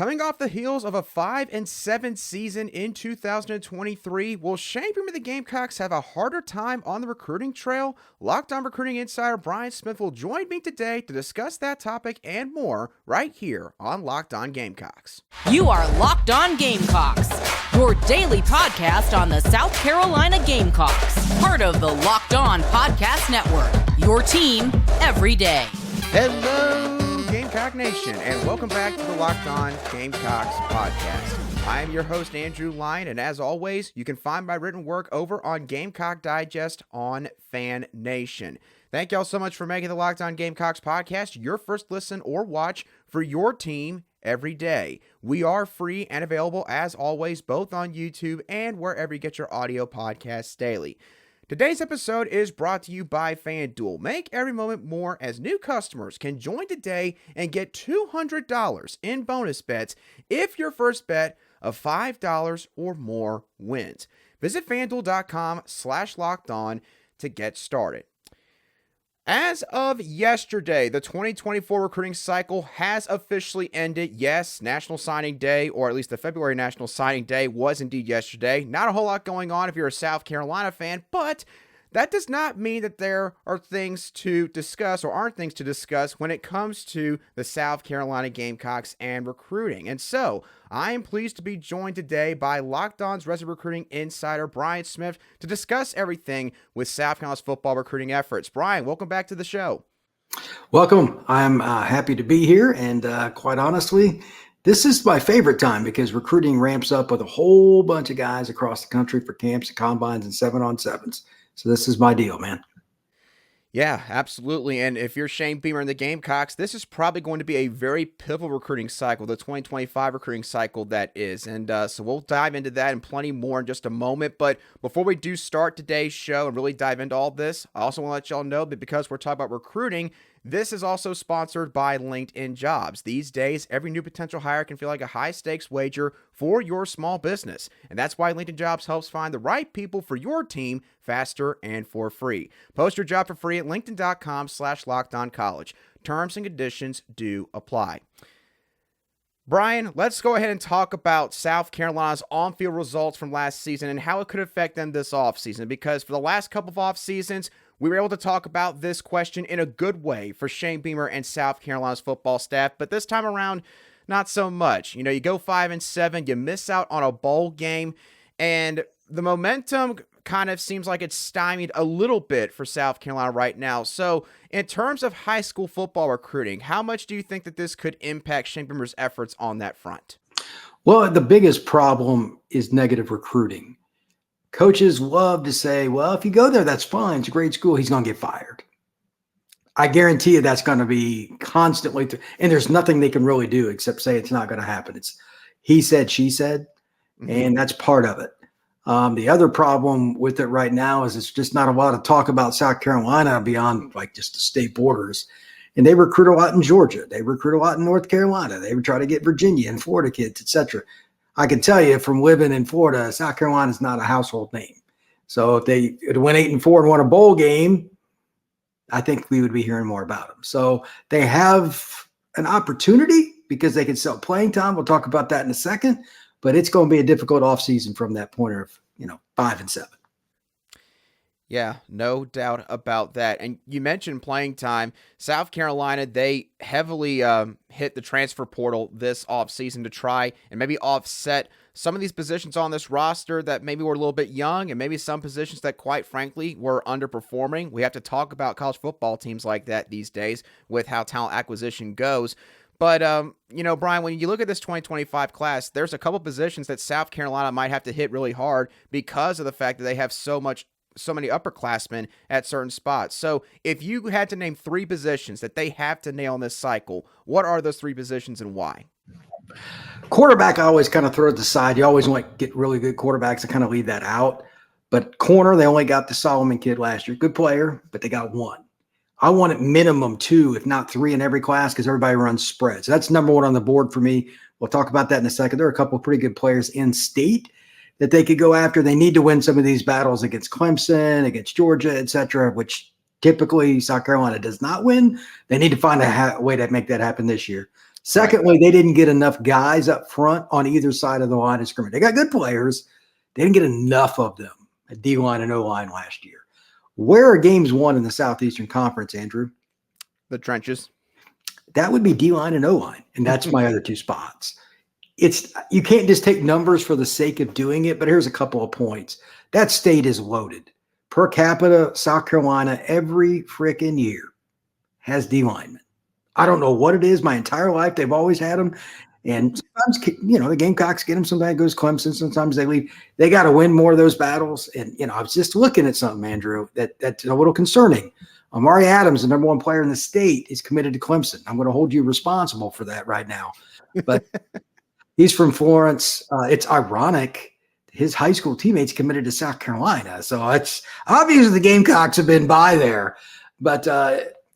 Coming off the heels of a 5-7 season in 2023, will Shane Beamer and the Gamecocks have a harder time on the recruiting trail? Locked On Recruiting Insider Brian Smith will join me today to discuss that topic and more right here on Locked On Gamecocks. You are Locked On Gamecocks, your daily podcast on the South Carolina Gamecocks, part of the Locked On Podcast Network, your team every day. Hello, Gamecock Nation, and welcome back to the Locked On Gamecocks podcast. I am your host, Andrew Lyon, and as always, you can find my written work over on Gamecock Digest on Fan Nation. Thank y'all so much for making the Locked On Gamecocks podcast your first listen or watch for your team every day. We are free and available, as always, both on YouTube and wherever you get your audio podcasts daily. Today's episode is brought to you by FanDuel. Make every moment more as new customers can join today and get $200 in bonus bets if your first bet of $5 or more wins. Visit FanDuel.com/lockedon to get started. As of yesterday, the 2024 recruiting cycle has officially ended. Yes, National Signing Day, or at least the February National Signing Day, was indeed yesterday. Not a whole lot going on if you're a South Carolina fan, but that does not mean that there are things to discuss or aren't things to discuss when it comes to the South Carolina Gamecocks and recruiting. And so, I am pleased to be joined today by Locked On's resident recruiting insider, Brian Smith, to discuss everything with South Carolina's football recruiting efforts. Brian, welcome back to the show. Welcome. I'm happy to be here, and quite honestly, this is my favorite time because recruiting ramps up with a whole bunch of guys across the country for camps and combines and 7-on-7s. So this is my deal, man. Yeah, absolutely. And if you're Shane Beamer and the Gamecocks, this is probably going to be a very pivotal recruiting cycle, the 2025 recruiting cycle that is. And so we'll dive into that and plenty more in just a moment. But before we do start today's show and really dive into all this, I also want to let y'all know that because we're talking about recruiting, this is also sponsored by LinkedIn Jobs. These days, every new potential hire can feel like a high-stakes wager for your small business. And that's why LinkedIn Jobs helps find the right people for your team faster and for free. Post your job for free at linkedin.com/lockedoncollege. Terms and conditions do apply. Brian, let's go ahead and talk about South Carolina's on-field results from last season and how it could affect them this offseason. Because for the last couple of off seasons, we were able to talk about this question in a good way for Shane Beamer and South Carolina's football staff, but this time around, not so much. You know, you go 5-7, you miss out on a bowl game, and the momentum kind of seems like it's stymied a little bit for South Carolina right now. So in terms of high school football recruiting, how much do you think that this could impact Shane Beamer's efforts on that front? Well, the biggest problem is negative recruiting. Coaches love to say, well, if you go there, that's fine. It's a great school. He's going to get fired. I guarantee you that's going to be constantly. And there's nothing they can really do except say it's not going to happen. It's he said, she said, and that's part of it. The other problem with it right now is it's just not a lot of talk about South Carolina beyond like just the state borders. And they recruit a lot in Georgia. They recruit a lot in North Carolina. They would try to get Virginia and Florida kids, et cetera. I can tell you from living in Florida, South Carolina is not a household name. So if they went 8-4 and won a bowl game, I think we would be hearing more about them. So they have an opportunity because they can sell playing time. We'll talk about that in a second, but it's going to be a difficult offseason from that point of, 5-7. Yeah, no doubt about that. And you mentioned playing time. South Carolina, they heavily hit the transfer portal this offseason to try and maybe offset some of these positions on this roster that maybe were a little bit young and maybe some positions that, quite frankly, were underperforming. We have to talk about college football teams like that these days with how talent acquisition goes. But, Brian, when you look at this 2025 class, there's a couple positions that South Carolina might have to hit really hard because of the fact that they have so many upperclassmen at certain spots. So if you had to name 3 positions that they have to nail in this cycle, what are those 3 positions and why? Quarterback, I always kind of throw it to the side. You always want to get really good quarterbacks to kind of leave that out. But corner, they only got the Solomon kid last year. Good player, but they got 1. I want at minimum 2, if not 3 in every class because everybody runs spreads. So that's number 1 on the board for me. We'll talk about that in a second. There are a couple of pretty good players in state that they could go after. They need to win some of these battles against Clemson, against Georgia, et cetera, which typically South Carolina does not win. They need to find a way to make that happen this year. Secondly, they didn't get enough guys up front on either side of the line of scrimmage. They got good players. They didn't get enough of them at D-line and O-line last year. Where are games won in the Southeastern Conference, Andrew? The trenches. That would be D-line and O-line, and that's my other two spots. You can't just take numbers for the sake of doing it, but here's a couple of points. That state is loaded. Per capita, South Carolina every freaking year has D-linemen. I don't know what it is. My entire life, they've always had them. And sometimes, the Gamecocks get them. Sometimes it goes Clemson. Sometimes they leave. They got to win more of those battles. And, I was just looking at something, Andrew, that's a little concerning. Amari Adams, the number one player in the state, is committed to Clemson. I'm going to hold you responsible for that right now. But he's from Florence. It's ironic. His high school teammates committed to South Carolina. So it's obvious the Gamecocks have been by there. But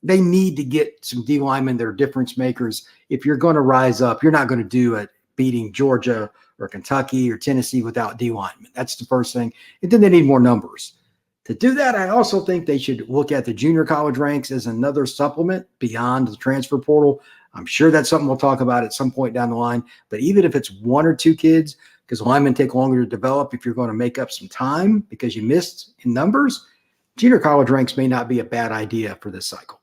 they need to get some D linemen that are difference makers. If you're going to rise up, you're not going to do it beating Georgia or Kentucky or Tennessee without D linemen. That's the first thing. And then they need more numbers. To do that, I also think they should look at the junior college ranks as another supplement beyond the transfer portal. I'm sure that's something we'll talk about at some point down the line. But even if it's one or two kids, because linemen take longer to develop, if you're going to make up some time because you missed in numbers, junior college ranks may not be a bad idea for this cycle.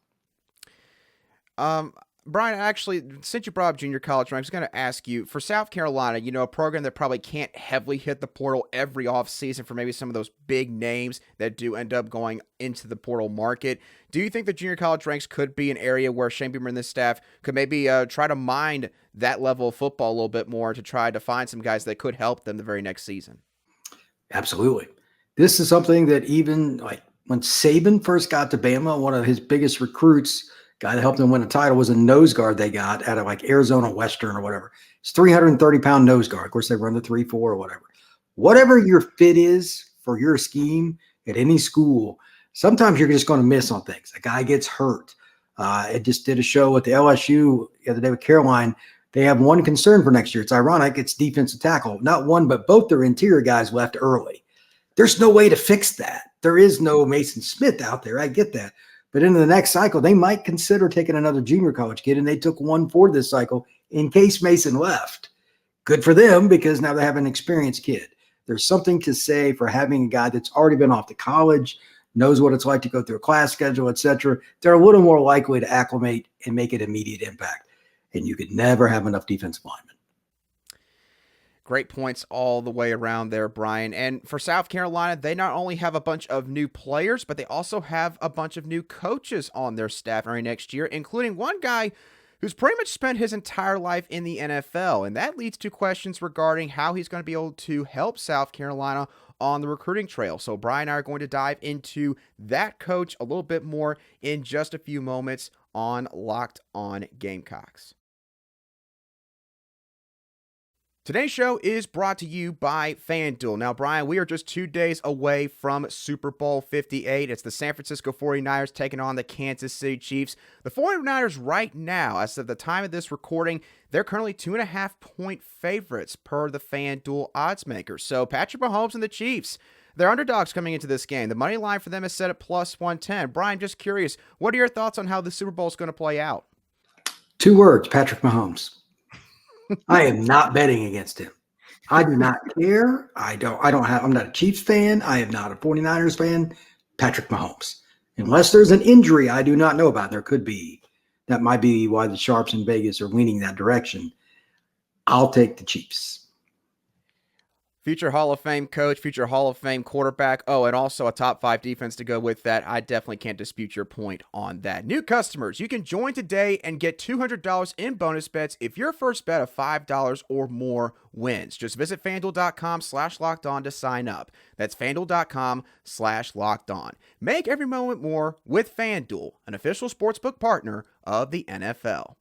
Brian, actually, since you brought up junior college, I was going to ask you, for South Carolina, a program that probably can't heavily hit the portal every offseason for maybe some of those big names that do end up going into the portal market. Do you think the junior college ranks could be an area where Shane Beamer and this staff could maybe try to mine that level of football a little bit more to try to find some guys that could help them the very next season? Absolutely. This is something that even like when Saban first got to Bama, one of his biggest recruits, guy that helped them win a title, was a nose guard they got out of like Arizona Western or whatever. It's 330-pound nose guard. Of course, they run the 3-4 or whatever. Whatever your fit is for your scheme at any school, sometimes you're just going to miss on things. A guy gets hurt. I just did a show at the LSU the other day with Caroline. They have one concern for next year. It's ironic. It's defensive tackle. Not one, but both their interior guys left early. There's no way to fix that. There is no Mason Smith out there. I get that. But into the next cycle, they might consider taking another junior college kid, and they took one for this cycle in case Mason left. Good for them because now they have an experienced kid. There's something to say for having a guy that's already been off to college, knows what it's like to go through a class schedule, etc. They're a little more likely to acclimate and make an immediate impact. And you could never have enough defensive linemen. Great points all the way around there, Brian. And for South Carolina, they not only have a bunch of new players, but they also have a bunch of new coaches on their staff early next year, including one guy who's pretty much spent his entire life in the NFL. And that leads to questions regarding how he's going to be able to help South Carolina on the recruiting trail. So Brian and I are going to dive into that coach a little bit more in just a few moments on Locked On Gamecocks. Today's show is brought to you by FanDuel. Now, Brian, we are just 2 days away from Super Bowl 58. It's the San Francisco 49ers taking on the Kansas City Chiefs. The 49ers right now, as of the time of this recording, they're currently 2.5-point favorites per the FanDuel odds makers. So Patrick Mahomes and the Chiefs, they're underdogs coming into this game. The money line for them is set at plus 110. Brian, just curious, what are your thoughts on how the Super Bowl is going to play out? 2 words, Patrick Mahomes. I am not betting against him. I do not care. I'm not a Chiefs fan. I am not a 49ers fan. Patrick Mahomes. Unless there's an injury I do not know about, there could be. That might be why the Sharps in Vegas are leaning that direction. I'll take the Chiefs. Future Hall of Fame coach, future Hall of Fame quarterback. Oh, and also a top 5 defense to go with that. I definitely can't dispute your point on that. New customers, you can join today and get $200 in bonus bets if your first bet of $5 or more wins. Just visit FanDuel.com/lockedon to sign up. That's FanDuel.com/lockedon. Make every moment more with FanDuel, an official sportsbook partner of the NFL.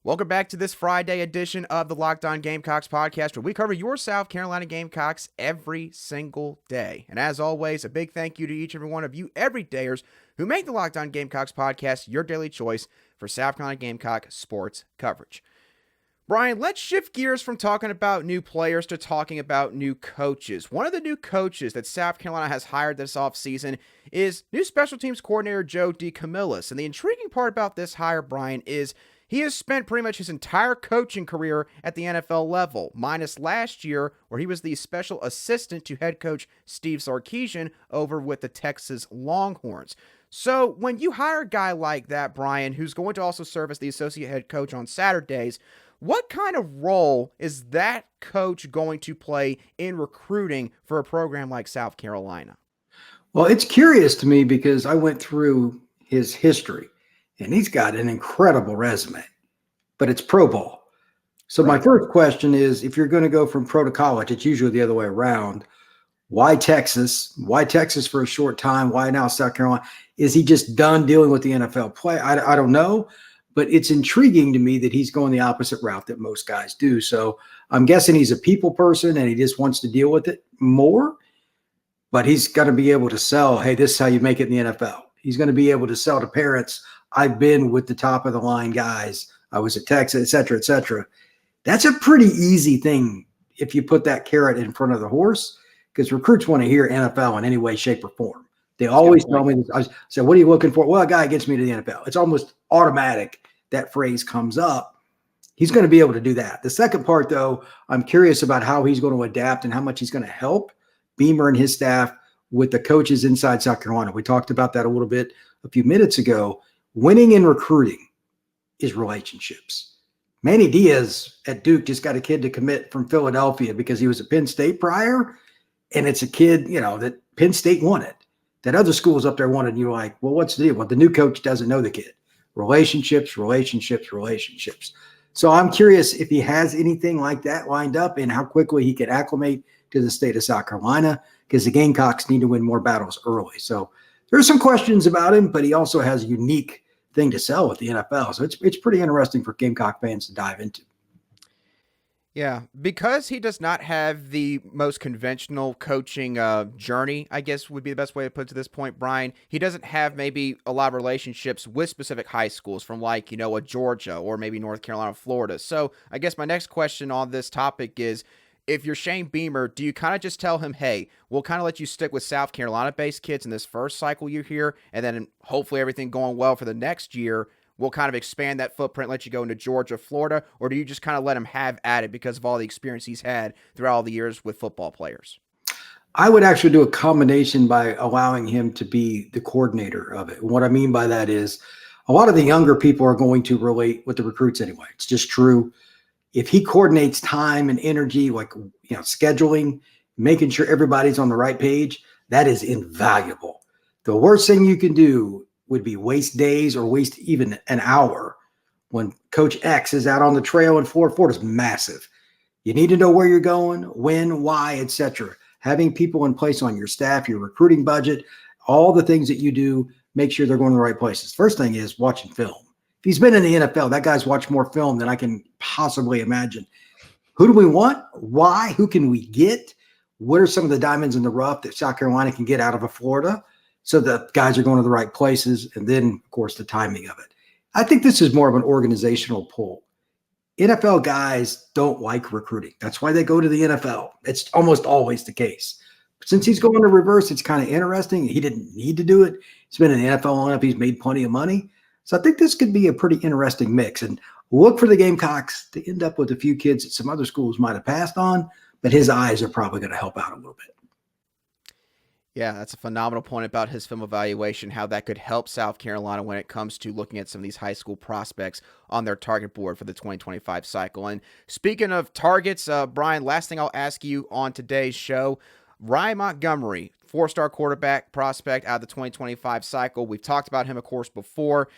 Welcome back to this Friday edition of the Locked On Gamecocks podcast, where we cover your South Carolina Gamecocks every single day. And as always, a big thank you to each and every one of you everydayers who make the Locked On Gamecocks podcast your daily choice for South Carolina Gamecock sports coverage. Brian, let's shift gears from talking about new players to talking about new coaches. One of the new coaches that South Carolina has hired this offseason is new special teams coordinator Joe DeCamillis. And the intriguing part about this hire, Brian, is he has spent pretty much his entire coaching career at the NFL level, minus last year where he was the special assistant to head coach Steve Sarkisian over with the Texas Longhorns. So when you hire a guy like that, Brian, who's going to also serve as the associate head coach on Saturdays, what kind of role is that coach going to play in recruiting for a program like South Carolina? Well, it's curious to me because I went through his history, and he's got an incredible resume, but it's pro ball. So my first question is, if you're going to go from pro to college, it's usually the other way around. Why Texas? Why Texas for a short time? Why now South Carolina? Is he just done dealing with the NFL play? I don't know. But it's intriguing to me that he's going the opposite route that most guys do. So I'm guessing he's a people person and he just wants to deal with it more. But he's going to be able to sell, hey, this is how you make it in the NFL. He's going to be able to sell to parents, I've been with the top of the line guys. I was at Texas, et cetera, et cetera. That's a pretty easy thing if you put that carrot in front of the horse, because recruits want to hear NFL in any way, shape, or form. They always tell me this. I said, what are you looking for? Well, a guy gets me to the NFL. It's almost automatic that phrase comes up. He's going to be able to do that. The second part, though, I'm curious about how he's going to adapt and how much he's going to help Beamer and his staff with the coaches inside South Carolina. We talked about that a little bit a few minutes ago. Winning in recruiting is relationships. Manny Diaz at Duke just got a kid to commit from Philadelphia because he was at Penn State prior, and it's a kid, that Penn State wanted. That other schools up there wanted, and you're like, well, what's the deal? Well, the new coach doesn't know the kid. Relationships, relationships, relationships. So I'm curious if he has anything like that lined up and how quickly he can acclimate to the state of South Carolina, because the Gamecocks need to win more battles early. So there's some questions about him, but he also has a unique thing to sell with the NFL. So it's pretty interesting for Gamecock fans to dive into. Yeah, because he does not have the most conventional coaching journey, I guess would be the best way to put it to this point, Brian. He doesn't have maybe a lot of relationships with specific high schools from a Georgia or maybe North Carolina, Florida. So I guess my next question on this topic is, if you're Shane Beamer, do you kind of just tell him, hey, we'll kind of let you stick with South Carolina-based kids in this first cycle you're here, and then hopefully everything going well for the next year, we'll kind of expand that footprint, let you go into Georgia, Florida, or do you just kind of let him have at it because of all the experience he's had throughout all the years with football players? I would actually do a combination by allowing him to be the coordinator of it. What I mean by that is a lot of the younger people are going to relate with the recruits anyway. It's just true. If he coordinates time and energy, scheduling, making sure everybody's on the right page, that is invaluable. The worst thing you can do would be waste days or waste even an hour when Coach X is out on the trail in Florida. Florida's massive. You need to know where you're going, when, why, etc. Having people in place on your staff, your recruiting budget, all the things that you do, make sure they're going to the right places. First thing is watching film. If he's been in the NFL, that guy's watched more film than I can possibly imagine. Who do we want? Why? Who can we get? What are some of the diamonds in the rough that South Carolina can get out of a Florida so that guys are going to the right places? And then, of course, the timing of it. I think this is more of an organizational pull. NFL guys don't like recruiting. That's why they go to the NFL. It's almost always the case. But since he's going to reverse, it's kind of interesting. He didn't need to do it. He's been in the NFL long enough. He's made plenty of money. So I think this could be a pretty interesting mix. And look for the Gamecocks to end up with a few kids that some other schools might have passed on, but his eyes are probably going to help out a little bit. Yeah, that's a phenomenal point about his film evaluation, how that could help South Carolina when it comes to looking at some of these high school prospects on their target board for the 2025 cycle. And speaking of targets, Brian, last thing I'll ask you on today's show, Ryan Montgomery, four-star quarterback prospect out of the 2025 cycle. We've talked about him, of course, before.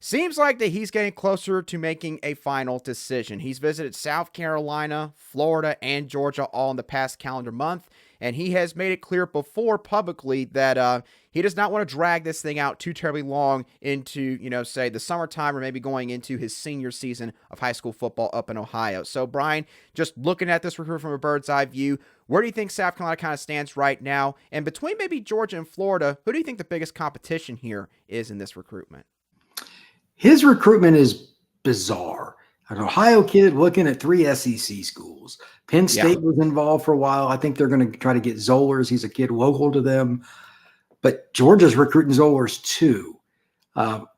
Seems like that he's getting closer to making a final decision. He's visited South Carolina, Florida, and Georgia all in the past calendar month, and he has made it clear before publicly that he does not want to drag this thing out too terribly long into, say, the summertime or maybe going into his senior season of high school football up in Ohio. So, Brian, just looking at this recruit from a bird's eye view, where do you think South Carolina kind of stands right now? And between maybe Georgia and Florida, who do you think the biggest competition here is in this recruitment? His recruitment is bizarre. An Ohio kid looking at 3 SEC schools. Penn Yeah. State was involved for a while. I think they're going to try to get Zollers. He's a kid local to them. But Georgia's recruiting Zollers too.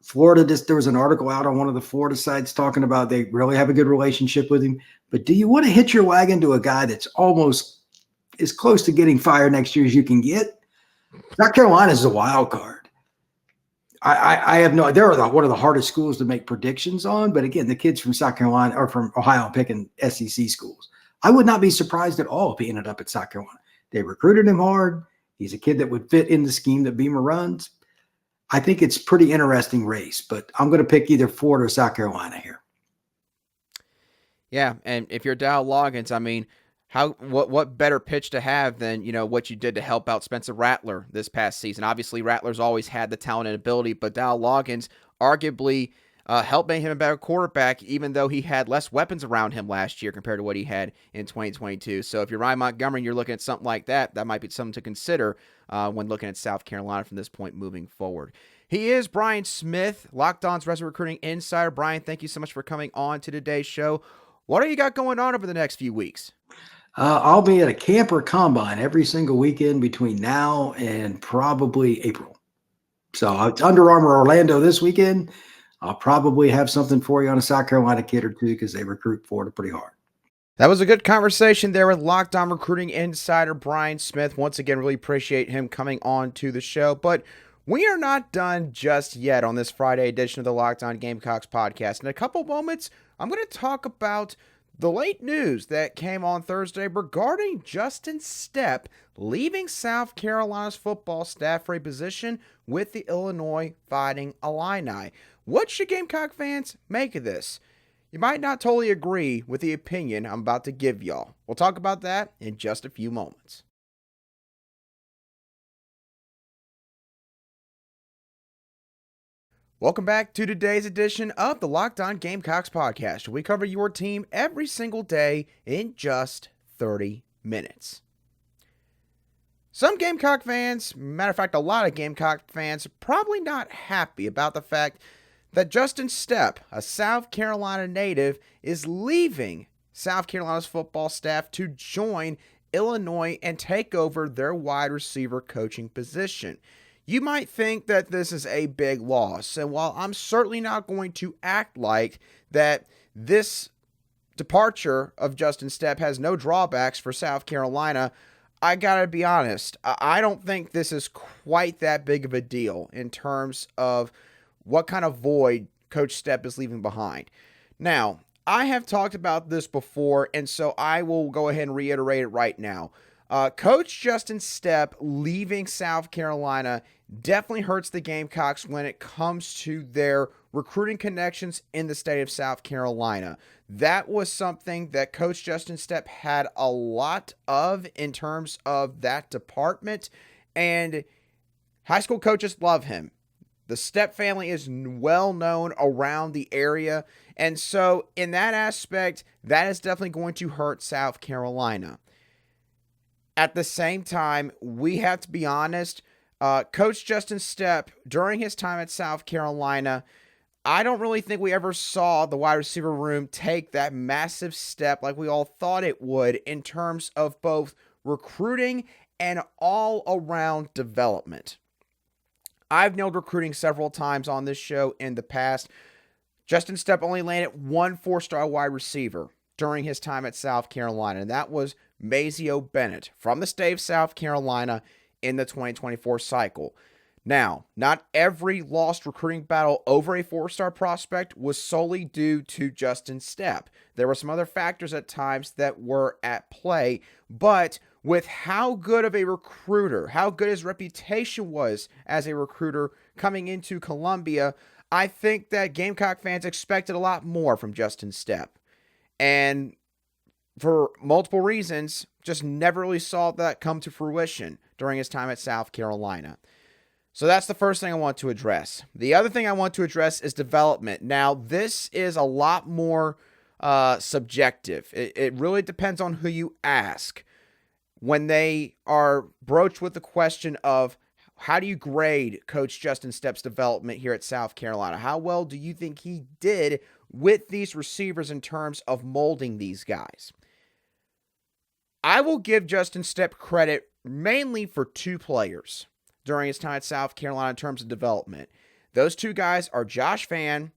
Florida, there was an article out on one of the Florida sites talking about they really have a good relationship with him. But do you want to hitch your wagon to a guy that's almost as close to getting fired next year as you can get? South Carolina is a wild card. I have no. They're one of the hardest schools to make predictions on. But again, the kids from South Carolina or from Ohio are picking SEC schools. I would not be surprised at all if he ended up at South Carolina. They recruited him hard. He's a kid that would fit in the scheme that Beamer runs. I think it's pretty interesting race, but I'm going to pick either Florida or South Carolina here. Yeah, and if you're Dow Loggins, I mean, what better pitch to have than, what you did to help out Spencer Rattler this past season? Obviously, Rattler's always had the talent and ability, but Dow Loggins arguably helped make him a better quarterback, even though he had less weapons around him last year compared to what he had in 2022. So if you're Ryan Montgomery and you're looking at something like that, that might be something to consider when looking at South Carolina from this point moving forward. He is Brian Smith, Locked On's Wrestling Recruiting Insider. Brian, thank you so much for coming on to today's show. What do you got going on over the next few weeks? I'll be at a camper combine every single weekend between now and probably April. So it's Under Armour Orlando this weekend. I'll probably have something for you on a South Carolina kid or two because they recruit Florida pretty hard. That was a good conversation there with Locked On Recruiting Insider Brian Smith. Once again, really appreciate him coming on to the show. But we are not done just yet on this Friday edition of the Locked On Gamecocks podcast. In a couple moments, I'm going to talk about the late news that came on Thursday regarding Justin Stepp leaving South Carolina's football staff for a position with the Illinois Fighting Illini. What should Gamecock fans make of this? You might not totally agree with the opinion I'm about to give y'all. We'll talk about that in just a few moments. Welcome back to today's edition of the Locked On Gamecocks podcast. We cover your team every single day in just 30 minutes. Some Gamecock fans, matter of fact, a lot of Gamecock fans, are probably not happy about the fact that Justin Stepp, a South Carolina native, is leaving South Carolina's football staff to join Illinois and take over their wide receiver coaching position. You might think that this is a big loss, and while I'm certainly not going to act like that this departure of Justin Stepp has no drawbacks for South Carolina, I gotta be honest, I don't think this is quite that big of a deal in terms of what kind of void Coach Stepp is leaving behind. Now, I have talked about this before, and so I will go ahead and reiterate it right now. Coach Justin Stepp leaving South Carolina definitely hurts the Gamecocks when it comes to their recruiting connections in the state of South Carolina. That was something that Coach Justin Stepp had a lot of in terms of that department, and high school coaches love him. The Stepp family is well known around the area, and so in that aspect, that is definitely going to hurt South Carolina. At the same time, we have to be honest, Coach Justin Stepp, during his time at South Carolina, I don't really think we ever saw the wide receiver room take that massive step like we all thought it would in terms of both recruiting and all-around development. I've nailed recruiting several times on this show in the past. Justin Stepp only landed one 4-star wide receiver during his time at South Carolina, and that was Mazio Bennett from the state of South Carolina in the 2024 cycle. Now, not every lost recruiting battle over a 4-star prospect was solely due to Justin Stepp. There were some other factors at times that were at play, but with how good of a recruiter, how good his reputation was as a recruiter coming into Columbia, I think that Gamecock fans expected a lot more from Justin Stepp. And for multiple reasons, just never really saw that come to fruition during his time at South Carolina. So that's the first thing I want to address. The other thing I want to address is development. Now, this is a lot more subjective. It really depends on who you ask. When they are broached with the question of how do you grade Coach Justin Stepp's development here at South Carolina? How well do you think he did with these receivers in terms of molding these guys. I will give Justin Stepp credit mainly for two players during his time at South Carolina in terms of development. Those two guys are Josh Vann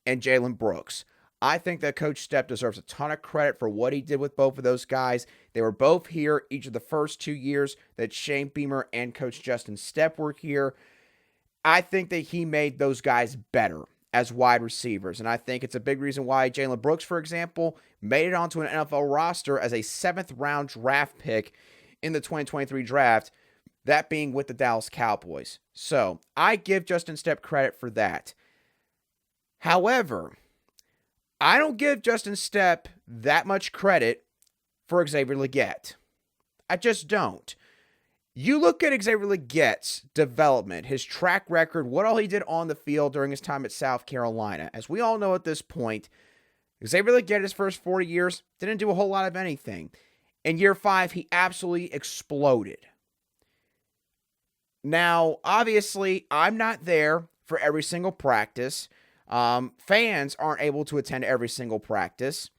and Jalen Brooks. I think that Coach Stepp deserves a ton of credit for what he did with both of those guys. They were both here each of the first 2 years that Shane Beamer and Coach Justin Stepp were here. I think that he made those guys better as wide receivers. And I think it's a big reason why Jalen Brooks, for example, made it onto an NFL roster as a 7th round draft pick in the 2023 draft, that being with the Dallas Cowboys. So I give Justin Stepp credit for that. However, I don't give Justin Stepp that much credit for Xavier Legette. I just don't. You look at Xavier Legette's development, his track record, what all he did on the field during his time at South Carolina. As we all know at this point, Xavier Legette, his first 4 years, didn't do a whole lot of anything. In year 5, he absolutely exploded. Now, obviously, I'm not there for every single practice. Fans aren't able to attend every single practice.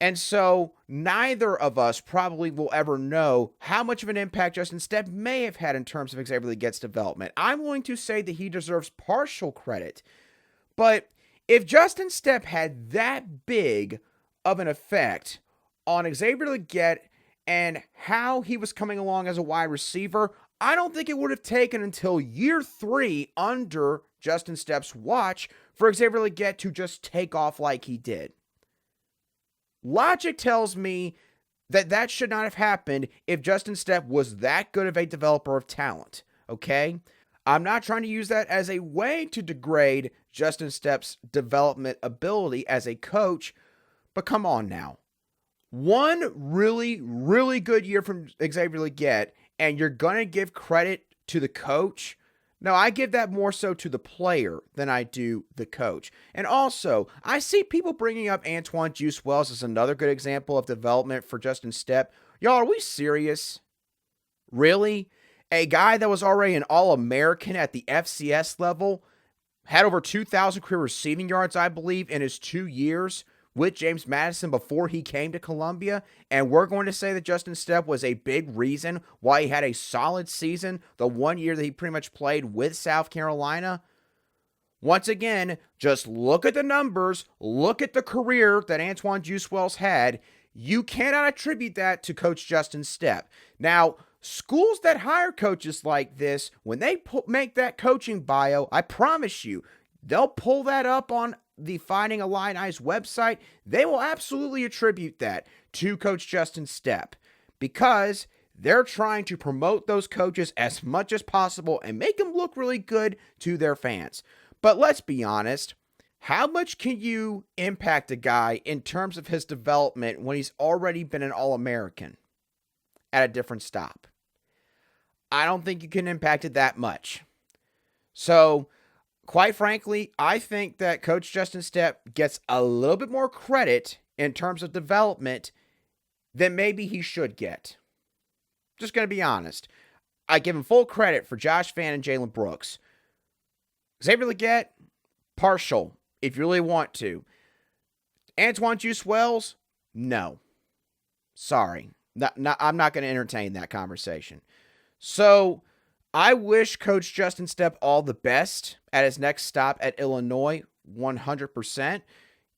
And so neither of us probably will ever know how much of an impact Justin Stepp may have had in terms of Xavier Legette's development. I'm willing to say that he deserves partial credit. But if Justin Stepp had that big of an effect on Xavier Legette and how he was coming along as a wide receiver, I don't think it would have taken until year 3 under Justin Stepp's watch for Xavier Legette to just take off like he did. Logic tells me that that should not have happened if Justin Stepp was that good of a developer of talent, okay? I'm not trying to use that as a way to degrade Justin Stepp's development ability as a coach, but come on now. One really, really good year from Xavier Legette, and you're going to give credit to the coach? No, I give that more so to the player than I do the coach. And also, I see people bringing up Antoine Juice Wells as another good example of development for Justin Stepp. Y'all, are we serious? Really? A guy that was already an All-American at the FCS level, had over 2,000 career receiving yards, I believe, in his 2 years with James Madison before he came to Columbia, and we're going to say that Justin Stepp was a big reason why he had a solid season the 1 year that he pretty much played with South Carolina. Once again, just look at the numbers, look at the career that Antoine Juice Wells had. You cannot attribute that to Coach Justin Stepp. Now, schools that hire coaches like this, when they make that coaching bio, I promise you, they'll pull that up on the Fighting Illini's website. They will absolutely attribute that to Coach Justin Stepp because they're trying to promote those coaches as much as possible and make them look really good to their fans. But let's be honest, how much can you impact a guy in terms of his development when he's already been an All-American at a different stop? I don't think you can impact it that much. So, quite frankly, I think that Coach Justin Stepp gets a little bit more credit in terms of development than maybe he should get. Just going to be honest. I give him full credit for Josh Vann and Jalen Brooks. Xavier Legette, partial, if you really want to. Antoine Juice Wells, no. Sorry. I'm not going to entertain that conversation. So, I wish Coach Justin Stepp all the best at his next stop at Illinois, 100%.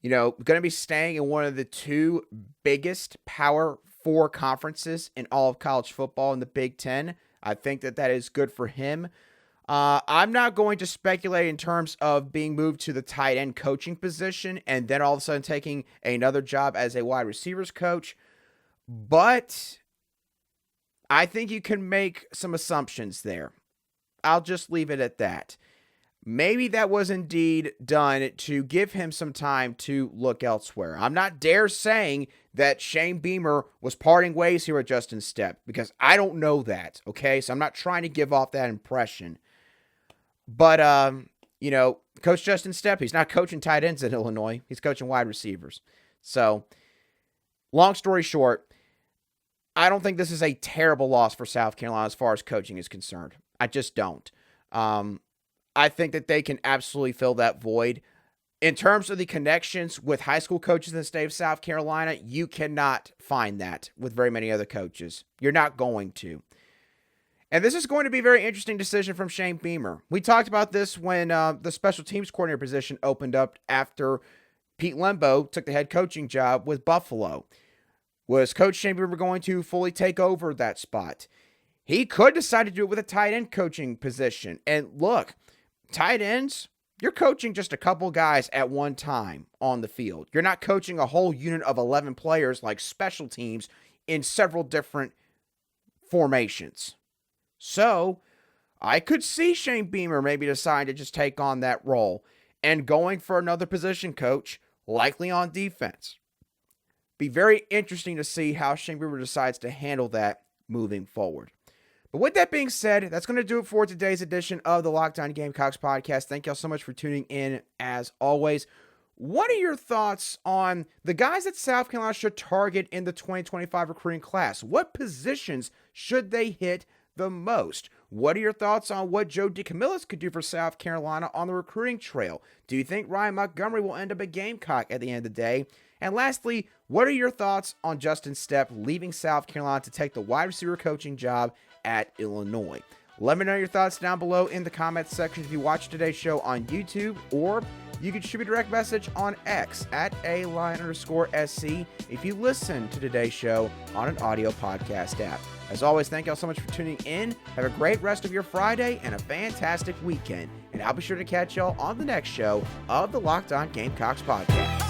You know, going to be staying in one of the 2 biggest Power 4 conferences in all of college football in the Big Ten. I think that that is good for him. I'm not going to speculate in terms of being moved to the tight end coaching position and then all of a sudden taking another job as a wide receivers coach. But I think you can make some assumptions there. I'll just leave it at that. Maybe that was indeed done to give him some time to look elsewhere. I'm not dare saying that Shane Beamer was parting ways here with Justin Stepp because I don't know that, okay? So I'm not trying to give off that impression. But, you know, Coach Justin Stepp, he's not coaching tight ends at Illinois. He's coaching wide receivers. So, long story short, I don't think this is a terrible loss for South Carolina as far as coaching is concerned. I just don't. I think that they can absolutely fill that void. In terms of the connections with high school coaches in the state of South Carolina, you cannot find that with very many other coaches. You're not going to. And this is going to be a very interesting decision from Shane Beamer. We talked about this when the special teams coordinator position opened up after Pete Lembo took the head coaching job with Buffalo. Was Coach Shane Beamer going to fully take over that spot? He could decide to do it with a tight end coaching position. And look, tight ends, you're coaching just a couple guys at one time on the field. You're not coaching a whole unit of 11 players like special teams in several different formations. So I could see Shane Beamer maybe decide to just take on that role and going for another position coach, likely on defense. Be very interesting to see how Shane Beamer decides to handle that moving forward. But with that being said, that's going to do it for today's edition of the Locked On Gamecocks podcast. Thank y'all so much for tuning in as always. What are your thoughts on the guys that South Carolina should target in the 2025 recruiting class? What positions should they hit the most? What are your thoughts on what Joe DeCamillis could do for South Carolina on the recruiting trail? Do you think Ryan Montgomery will end up a Gamecock at the end of the day? And lastly, what are your thoughts on Justin Stepp leaving South Carolina to take the wide receiver coaching job at Illinois? Let me know your thoughts down below in the comments section if you watch today's show on YouTube, or you can shoot me a direct message on X at @A_SC if you listen to today's show on an audio podcast app. As always, thank y'all so much for tuning in. Have a great rest of your Friday and a fantastic weekend. And I'll be sure to catch y'all on the next show of the Locked On Gamecocks podcast.